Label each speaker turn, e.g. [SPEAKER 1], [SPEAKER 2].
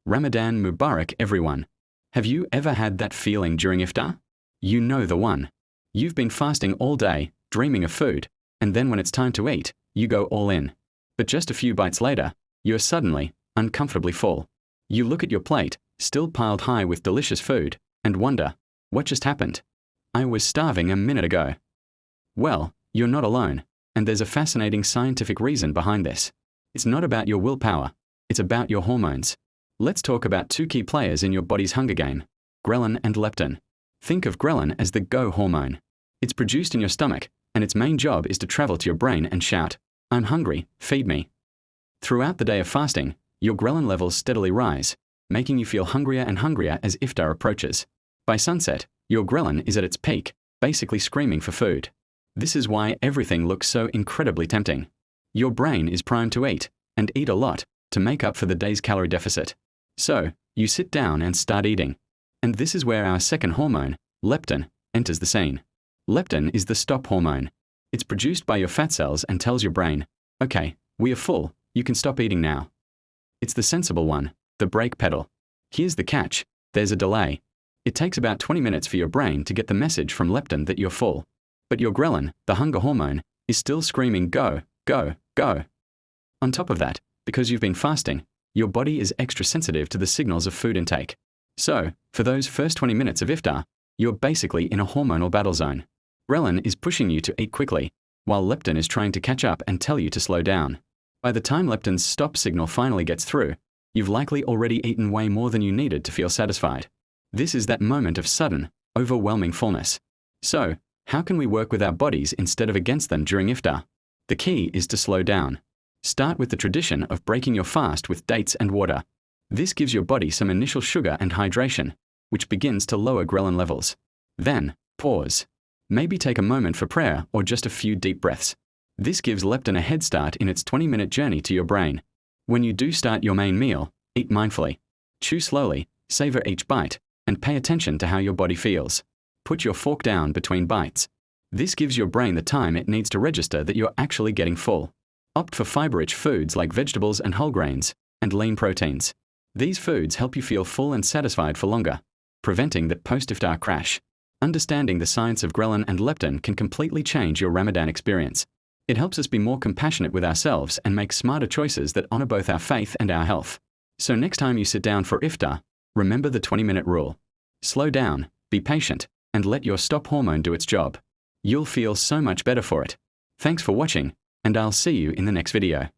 [SPEAKER 1] Ramadan Mubarak, everyone. Have you ever had that feeling during iftar? You know the one. You've been fasting all day, dreaming of food, and then when it's time to eat, you go all in. But just a few bites later, you're suddenly, uncomfortably full. You look at your plate, still piled high with delicious food, and wonder, what just happened? I was starving a minute ago. Well, you're not alone, and there's a fascinating scientific reason behind this. It's not about your willpower, it's about your hormones. Let's talk about two key players in your body's hunger game, ghrelin and leptin. Think of ghrelin as the go hormone. It's produced in your stomach, and its main job is to travel to your brain and shout, "I'm hungry, feed me." Throughout the day of fasting, your ghrelin levels steadily rise, making you feel hungrier and hungrier as iftar approaches. By sunset, your ghrelin is at its peak, basically screaming for food. This is why everything looks so incredibly tempting. Your brain is primed to eat, and eat a lot, to make up for the day's calorie deficit. So, you sit down and start eating. And this is where our second hormone, leptin, enters the scene. Leptin is the stop hormone. It's produced by your fat cells and tells your brain, okay, we are full, you can stop eating now. It's the sensible one, the brake pedal. Here's the catch, there's a delay. It takes about 20 minutes for your brain to get the message from leptin that you're full. But your ghrelin, the hunger hormone, is still screaming go, go, go. On top of that, because you've been fasting, your body is extra sensitive to the signals of food intake. So, for those first 20 minutes of iftar, you're basically in a hormonal battle zone. Ghrelin is pushing you to eat quickly, while leptin is trying to catch up and tell you to slow down. By the time leptin's stop signal finally gets through, you've likely already eaten way more than you needed to feel satisfied. This is that moment of sudden, overwhelming fullness. So, how can we work with our bodies instead of against them during iftar? The key is to slow down. Start with the tradition of breaking your fast with dates and water. This gives your body some initial sugar and hydration, which begins to lower ghrelin levels. Then, pause. Maybe take a moment for prayer or just a few deep breaths. This gives leptin a head start in its 20-minute journey to your brain. When you do start your main meal, eat mindfully. Chew slowly, savor each bite, and pay attention to how your body feels. Put your fork down between bites. This gives your brain the time it needs to register that you're actually getting full. Opt for fiber-rich foods like vegetables and whole grains, and lean proteins. These foods help you feel full and satisfied for longer, preventing that post-iftar crash. Understanding the science of ghrelin and leptin can completely change your Ramadan experience. It helps us be more compassionate with ourselves and make smarter choices that honor both our faith and our health. So next time you sit down for iftar, remember the 20-minute rule. Slow down, be patient, and let your stop hormone do its job. You'll feel so much better for it. Thanks for watching, and I'll see you in the next video.